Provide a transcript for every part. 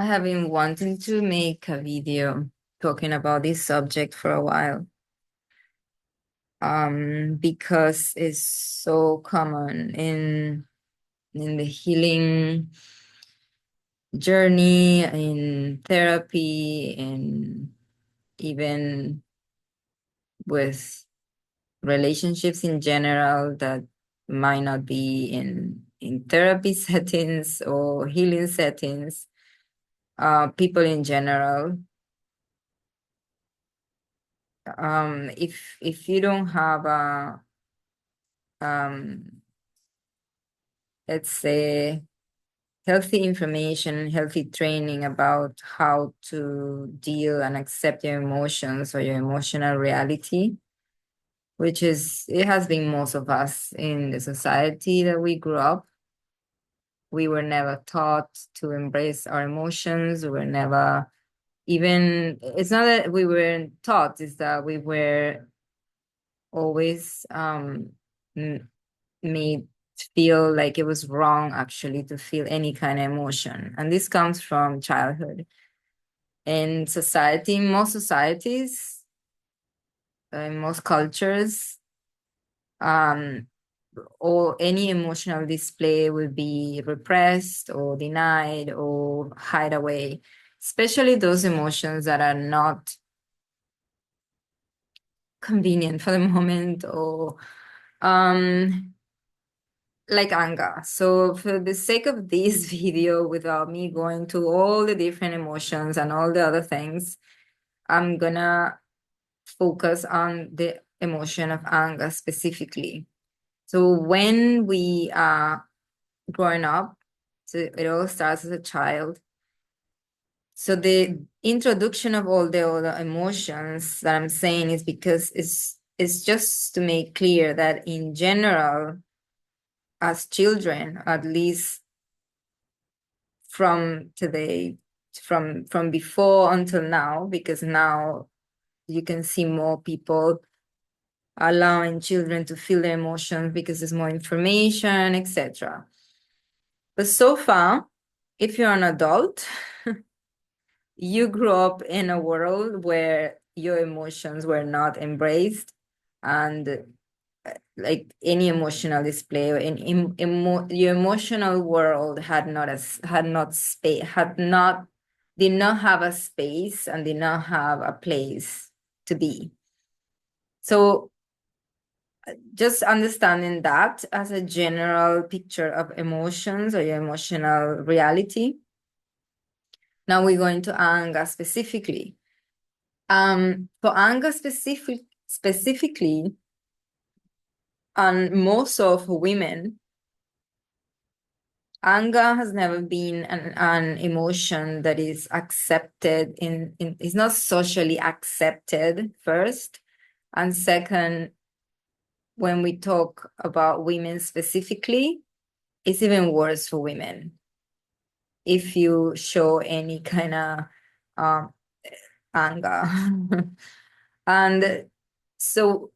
I have been wanting to make a video talking about this subject for a while, because it's so common in the healing journey, in therapy, and even with relationships in general that might not be in therapy settings or healing settings, people in general. If you don't have a let's say healthy information, healthy training about how to deal and accept your emotions or your emotional reality, which is it has been most of us in the society that we grew up. We were never taught to embrace our emotions. We were never even, it's not that we weren't taught, it's that we were always made feel like it was wrong actually to feel any kind of emotion. And this comes from childhood. In society, in most societies, in most cultures, um, or any emotional display will be repressed or denied or hide away, especially those emotions that are not convenient for the moment or like anger. So for the sake of this video, without me going to all the different emotions and all the other things, I'm gonna focus on the emotion of anger specifically. So when we are growing up, so it all starts as a child. So the introduction of all the other emotions that I'm saying is because it's just to make clear that in general, as children, at least from today, from before until now, because now you can see more people allowing children to feel their emotions because there's more information, etc. But so far, if you're an adult, you grew up in a world where your emotions were not embraced, and like any emotional display or your emotional world had not did not have a space and did not have a place to be. So just understanding that as a general picture of emotions or your emotional reality. Now we're going to anger specifically. For anger specifically, and most of women, anger has never been an emotion that is accepted is not socially accepted first. And second, when we talk about women specifically, it's even worse for women. If you show any kind of anger. And so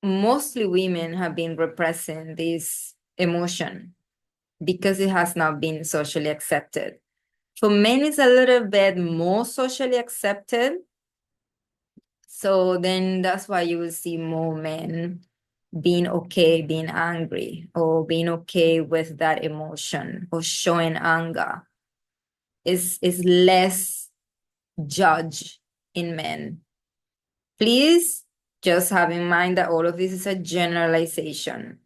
mostly women have been repressing this emotion because it has not been socially accepted. For men, it's a little bit more socially accepted. So then that's why you will see more men being okay, being angry, or being okay with that emotion, or showing anger. Is less judged in men. Please just have in mind that all of this is a generalization.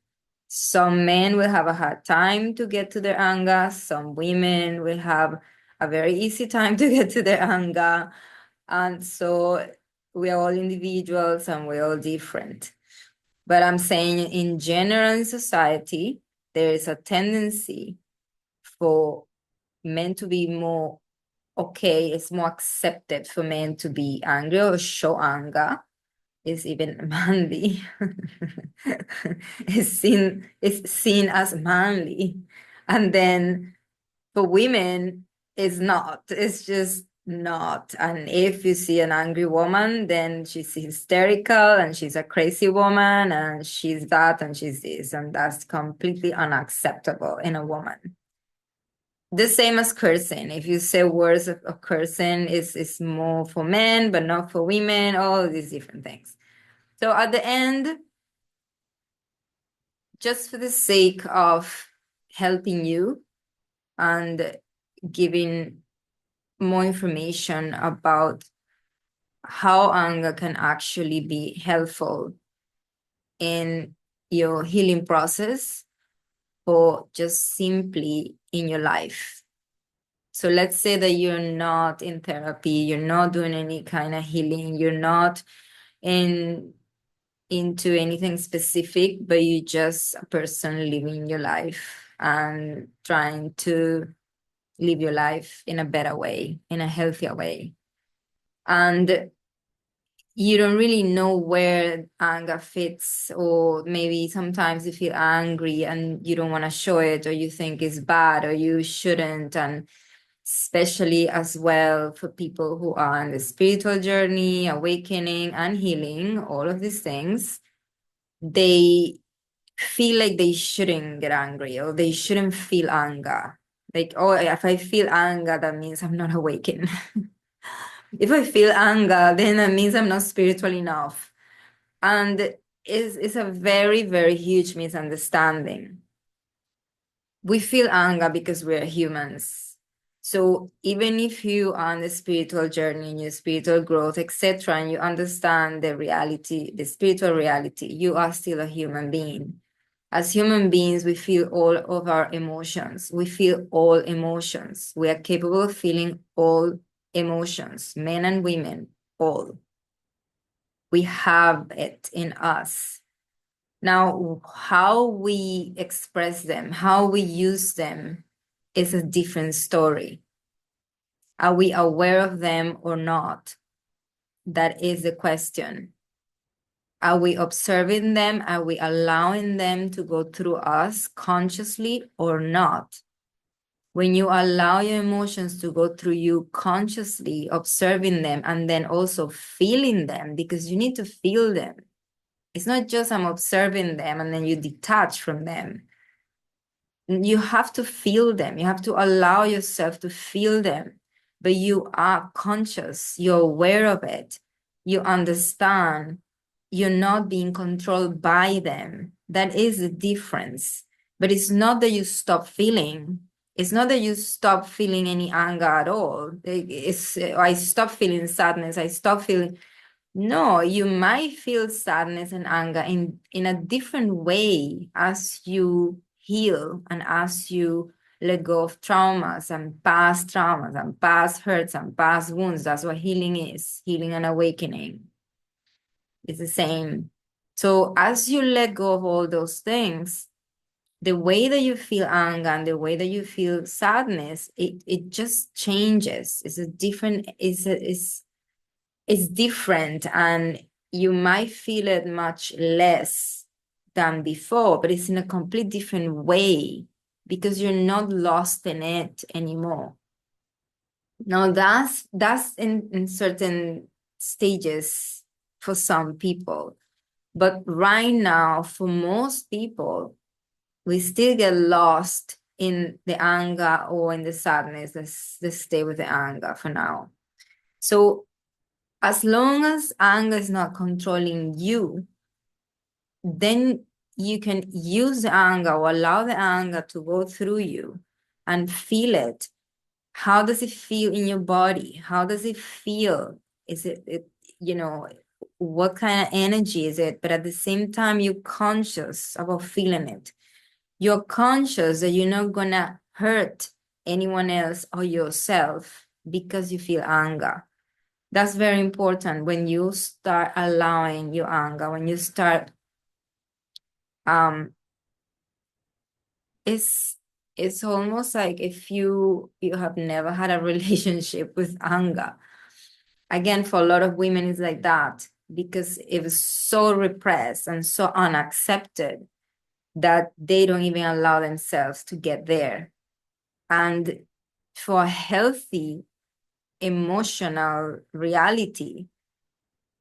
Some men will have a hard time to get to their anger. Some women will have a very easy time to get to their anger. And so we are all individuals and we're all different. But I'm saying in general in society, there is a tendency for men to be more okay, it's more accepted for men to be angry or show anger. Is even manly. It's seen as manly. And then for women, it's not. It's just not. And if you see an angry woman, then she's hysterical and she's a crazy woman and she's that and she's this. And that's completely unacceptable in a woman. The same as cursing. If you say words of cursing, is more for men, but not for women, all these different things. So at the end, just for the sake of helping you and giving more information about how anger can actually be helpful in your healing process or just simply in your life. So let's say that you're not in therapy, you're not doing any kind of healing, you're not into anything specific, but you're just a person living your life and trying to live your life in a better way, in a healthier way. And you don't really know where anger fits, or maybe sometimes you feel angry and you don't want to show it, or you think it's bad, or you shouldn't. And especially as well for people who are on the spiritual journey, awakening and healing, all of these things, they feel like they shouldn't get angry or they shouldn't feel anger. Like, oh, if I feel anger, that means I'm not awakened. If I feel anger, then that means I'm not spiritual enough. And it's a very, very huge misunderstanding. We feel anger because we're humans. So even if you are on the spiritual journey and your spiritual growth, etc., and you understand the reality, the spiritual reality, you are still a human being. As human beings, we feel all of our emotions. We feel all emotions. We are capable of feeling all emotions, men and women, all. We have it in us. Now, how we express them, how we use them is a different story. Are we aware of them or not? That is the question. Are we observing them? Are we allowing them to go through us consciously or not? When you allow your emotions to go through you consciously, observing them, and then also feeling them, because you need to feel them. It's not just I'm observing them and then you detach from them. You have to feel them. You have to allow yourself to feel them, but you are conscious. You're aware of it. You understand. You're not being controlled by them. That is the difference. But it's not that you stop feeling. It's not that you stop feeling any anger at all. I stop feeling sadness. I stop feeling. No, you might feel sadness and anger in a different way as you heal and as you let go of traumas and past hurts and past wounds. That's what healing is, healing and awakening. It's the same. So as you let go of all those things, the way that you feel anger and the way that you feel sadness, it just changes. It's a different, it's different, and you might feel it much less than before, but it's in a complete different way because you're not lost in it anymore. Now that's in certain stages for some people. But right now, for most people, we still get lost in the anger or in the sadness. Let's stay with the anger for now. So as long as anger is not controlling you, then you can use the anger or allow the anger to go through you and feel it. How does it feel in your body? How does it feel? Is it, what kind of energy is it? But at the same time, you're conscious about feeling it. You're conscious that you're not gonna hurt anyone else or yourself because you feel anger. That's very important when you start allowing your anger, when you start um it's it's almost like if you have never had a relationship with anger. Again, for a lot of women it's like that because it was so repressed and so unaccepted that they don't even allow themselves to get there. And for a healthy emotional reality,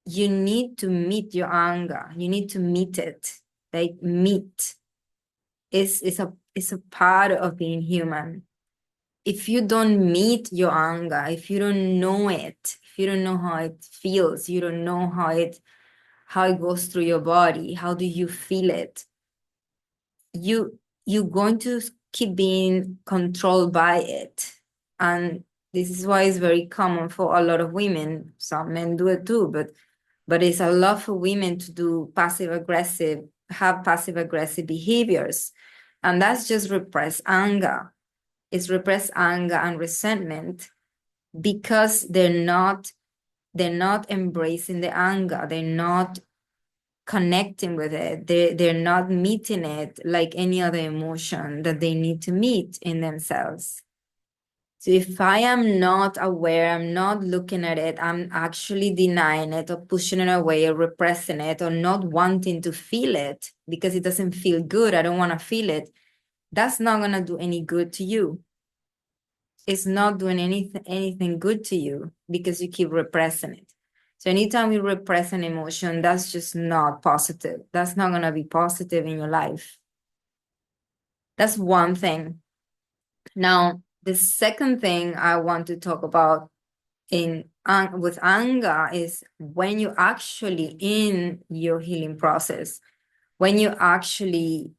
you need to meet your anger. You need to meet it. Like meet is a part of being human. if you don't meet your anger, if you don't know it, if you don't know how it feels, you don't know how it goes through your body, how do you feel it, you're going to keep being controlled by it. And this is why it's very common for a lot of women. Some men do it too, but it's a lot for women to do have passive aggressive behaviors. And that's just repressed anger. It's repressed anger and resentment because they're not embracing the anger. They're not connecting with it. They're not meeting it like any other emotion that they need to meet in themselves. So if I am not aware, I'm not looking at it, I'm actually denying it or pushing it away or repressing it or not wanting to feel it because it doesn't feel good. I don't want to feel it. That's not going to do any good to you. It's not doing anything good to you because you keep repressing it. So anytime you repress an emotion, that's just not positive. That's not going to be positive in your life. That's one thing. Now, the second thing I want to talk about with anger is when you actually in your healing process, when you actually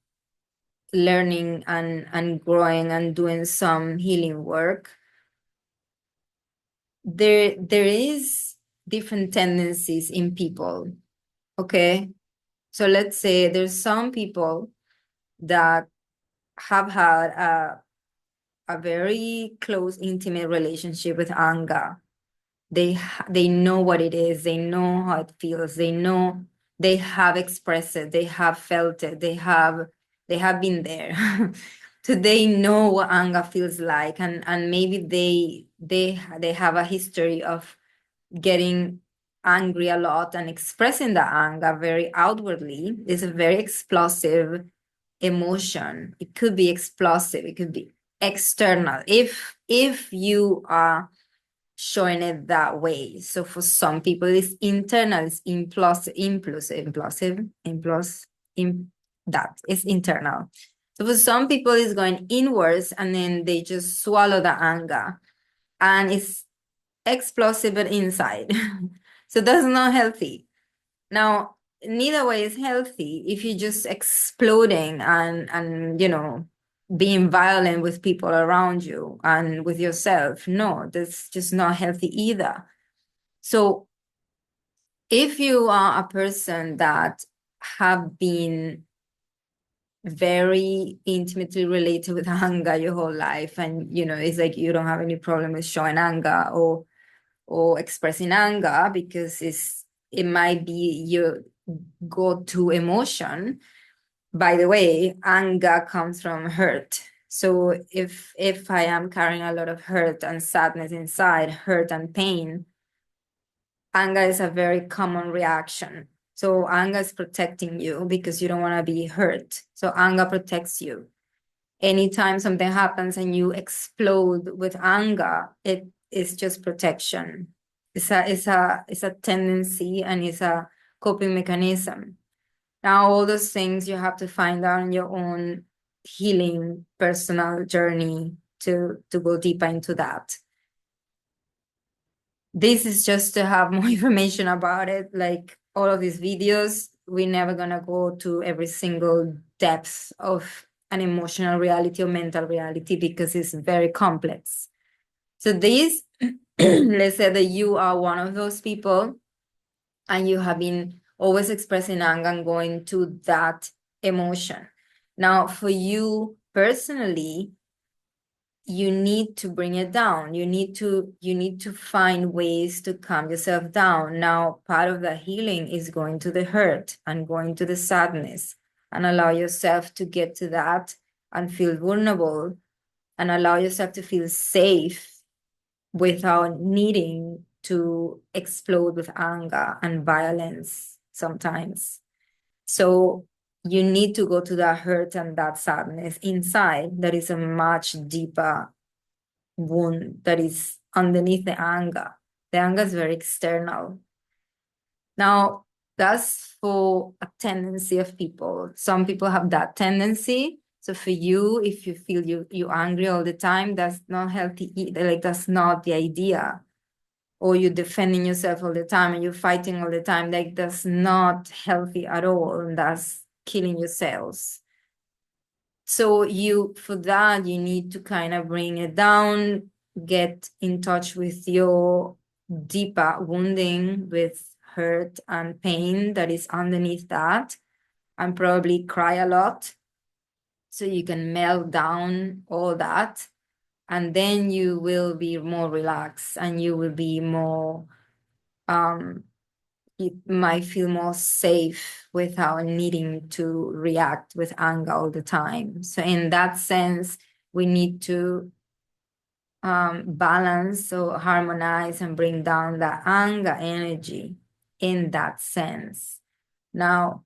learning and growing and doing some healing work, there is different tendencies in people. Okay, so let's say there's some people that have had a very close intimate relationship with anger. They know what it is, they know how it feels, they have expressed it, they have felt it, they have been there. So they know what anger feels like, and maybe they have a history of getting angry a lot and expressing the anger very outwardly. It's a very explosive emotion. It could be explosive, it could be external if you are showing it that way. So for some people, it's internal, it's that it's internal. So for some people, it's going inwards, and then they just swallow the anger, and it's explosive but inside. So that's not healthy. Now, neither way is healthy if you're just exploding and being violent with people around you and with yourself. No, that's just not healthy either. So if you are a person that have been very intimately related with anger your whole life, and it's like you don't have any problem with showing anger or expressing anger because it might be your go-to emotion. By the way, anger comes from hurt. So if I am carrying a lot of hurt and sadness inside, hurt and pain, anger is a very common reaction. So anger is protecting you because you don't want to be hurt. So anger protects you. Anytime something happens and you explode with anger, it is just protection. It's a tendency, and it's a coping mechanism. Now, all those things you have to find out in your own healing personal journey to go deeper into that. This is just to have more information about it. Like all of these videos, we're never gonna go to every single depth of an emotional reality or mental reality because it's very complex. So this, let's say that you are one of those people and you have been always expressing anger and going to that emotion. Now, for you personally, you need to bring it down. You need to find ways to calm yourself down. Now, part of the healing is going to the hurt and going to the sadness and allow yourself to get to that and feel vulnerable and allow yourself to feel safe without needing to explode with anger and violence sometimes. So you need to go to that hurt and that sadness inside. That is a much deeper wound that is underneath the anger. The anger is very external. Now, that's for a tendency of people. Some people have that tendency. So for you, if you feel you're angry all the time, that's not healthy either. Like, that's not the idea. Or you're defending yourself all the time and you're fighting all the time. Like, that's not healthy at all. And that's killing your cells. So for that, you need to kind of bring it down, get in touch with your deeper wounding, with hurt and pain that is underneath that, and probably cry a lot so you can melt down all that. And then you will be more relaxed and you will be more, you might feel more safe without needing to react with anger all the time. So in that sense, we need to balance or harmonize and bring down the anger energy in that sense. Now,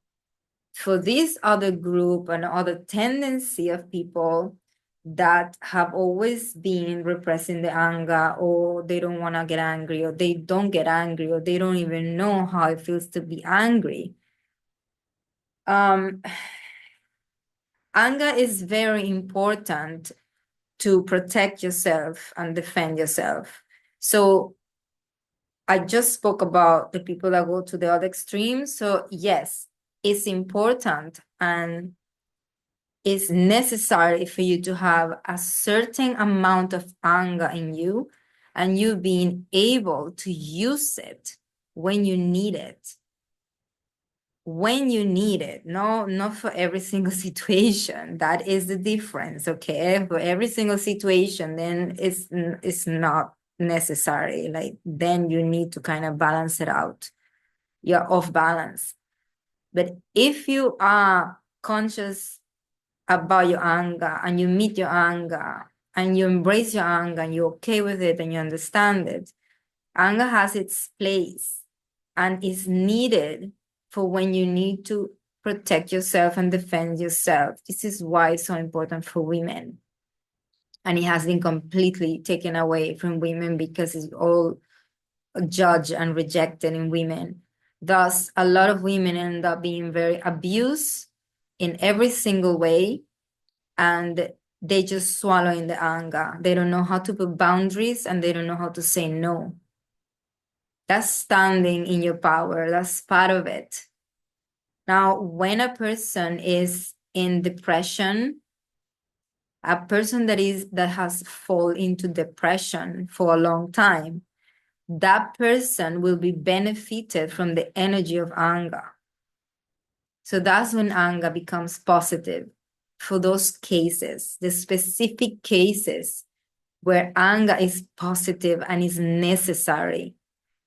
for this other group and other tendency of people that have always been repressing the anger, or they don't want to get angry, or they don't get angry, or they don't even know how it feels to be angry. Anger is very important to protect yourself and defend yourself. So I just spoke about the people that go to the other extreme. So yes, it's important and it's necessary for you to have a certain amount of anger in you and you being able to use it when you need it. When you need it, no, not for every single situation. That is the difference, okay? For every single situation, then it's not necessary. Like, then you need to kind of balance it out. You're off balance. But if you are conscious about your anger and you meet your anger and you embrace your anger and you're okay with it and you understand it, anger has its place and is needed for when you need to protect yourself and defend yourself. This is why it's so important for women. And it has been completely taken away from women because it's all judged and rejected in women. Thus, a lot of women end up being very abused in every single way, and they just swallow in the anger. They don't know how to put boundaries and they don't know how to say no. That's standing in your power. That's part of it. Now, when a person is in depression, a person that has fallen into depression for a long time, that person will be benefited from the energy of anger. So that's when anger becomes positive for those cases, the specific cases where anger is positive and is necessary.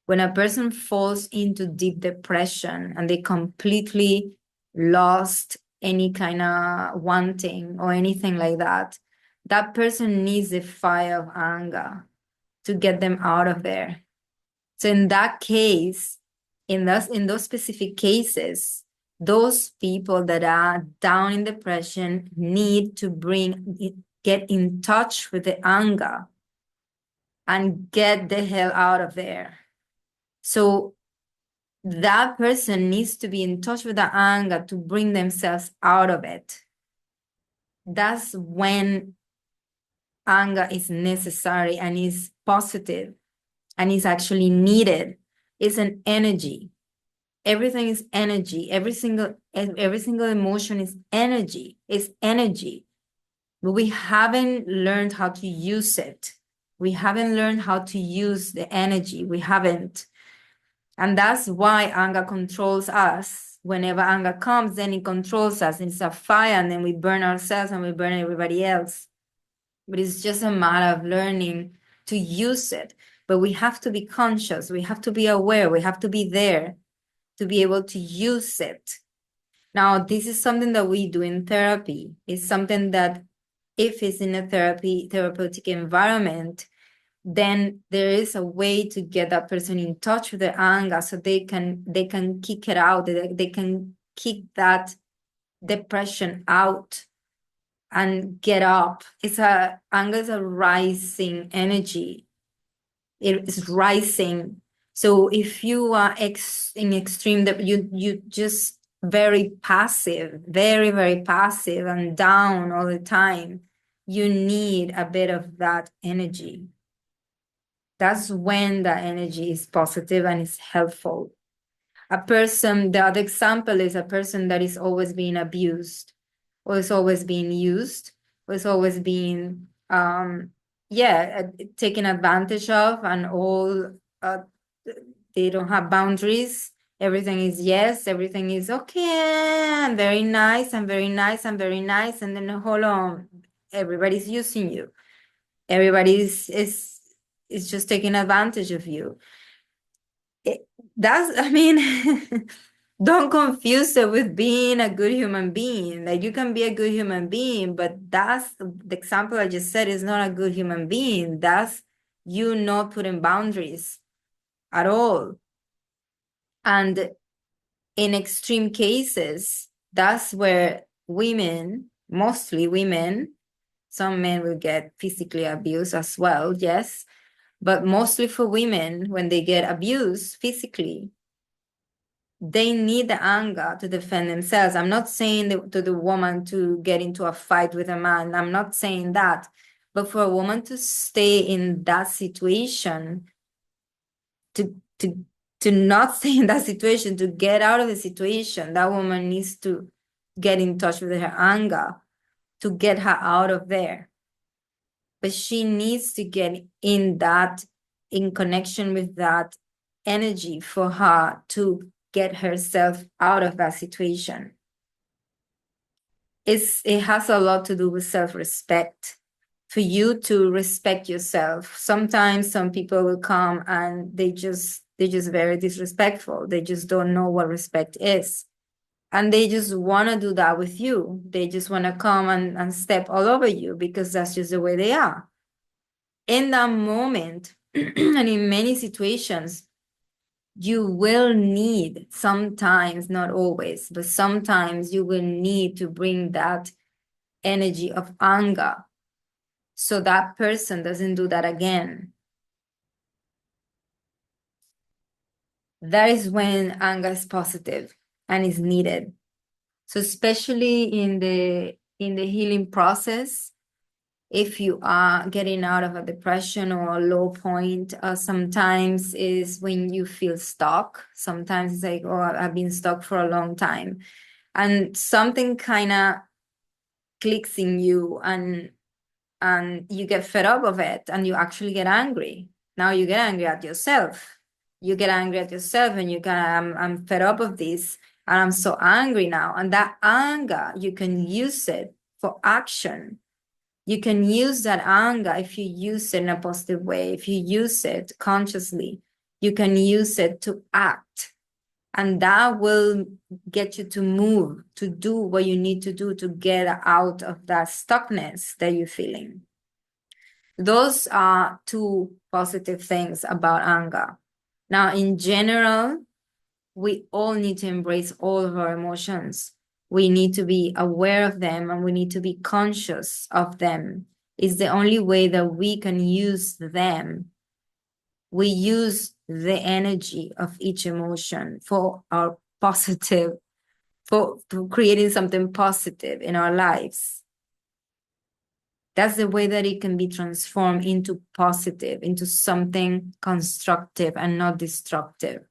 When a person falls into deep depression and they completely lost any kind of wanting or anything like that, that person needs the fire of anger to get them out of there. So in that case, in those specific cases, those people that are down in depression need to get in touch with the anger and get the hell out of there. So that person needs to be in touch with the anger to bring themselves out of it. That's when anger is necessary and is positive and is actually needed. It's an energy. Everything is energy. Every single emotion is energy. It's energy. But we haven't learned how to use it. We haven't learned how to use the energy. We haven't. And that's why anger controls us. Whenever anger comes, then it controls us. It's a fire, and then we burn ourselves and we burn everybody else. But it's just a matter of learning to use it. But we have to be conscious. We have to be aware. We have to be there to be able to use it. Now, this is something that we do in therapy. It's something that if it's in a therapeutic environment, then there is a way to get that person in touch with their anger so they can kick it out. They can kick that depression out and get up. Anger is a rising energy. It is rising. So if you are in extreme, that you just very passive, very, very passive and down all the time, you need a bit of that energy. That's when the energy is positive and is helpful. The other example is a person that is always being abused, or is always being used, or is always being, taken advantage of, and they don't have boundaries. Everything is yes, everything is okay, and very nice, and very nice, and very nice. And then hold on, everybody's using you. Everybody's is just taking advantage of you. I mean, don't confuse it with being a good human being. Like, you can be a good human being, but that's the example I just said is not a good human being. That's you not putting boundaries at all. And in extreme cases, that's where women, mostly women, some men will get physically abused as well, yes. But mostly for women, when they get abused physically, they need the anger to defend themselves. I'm not saying to the woman to get into a fight with a man. I'm not saying that. But for a woman to stay in that situation, to to to not stay in that situation, to get out of the situation, that woman needs to get in touch with her anger to get her out of there. But she needs to get in connection with that energy for her to get herself out of that situation. It has a lot to do with self-respect. For you to respect yourself. Sometimes some people will come and they're just very disrespectful. They just don't know what respect is. And they just want to do that with you. They just want to come and step all over you because that's just the way they are. In that moment, and in many situations, you will need, sometimes, not always, but sometimes you will need to bring that energy of anger so that person doesn't do that again. That is when anger is positive and is needed. So especially in the healing process, if you are getting out of a depression or a low point, sometimes is when you feel stuck. Sometimes it's like, oh, I've been stuck for a long time. And something kind of clicks in you and you get fed up of it and you actually get angry. Now you get angry at yourself. You get angry at yourself and you I'm fed up of this and I'm so angry now. And that anger, you can use it for action. You can use that anger if you use it in a positive way, if you use it consciously, you can use it to act. And that will get you to move, to do what you need to do to get out of that stuckness that you're feeling. Those are two positive things about anger. Now, in general, we all need to embrace all of our emotions. We need to be aware of them and we need to be conscious of them. It's the only way that we can use them. We use the energy of each emotion for our positive, for creating something positive in our lives. That's the way that it can be transformed into positive, into something constructive and not destructive.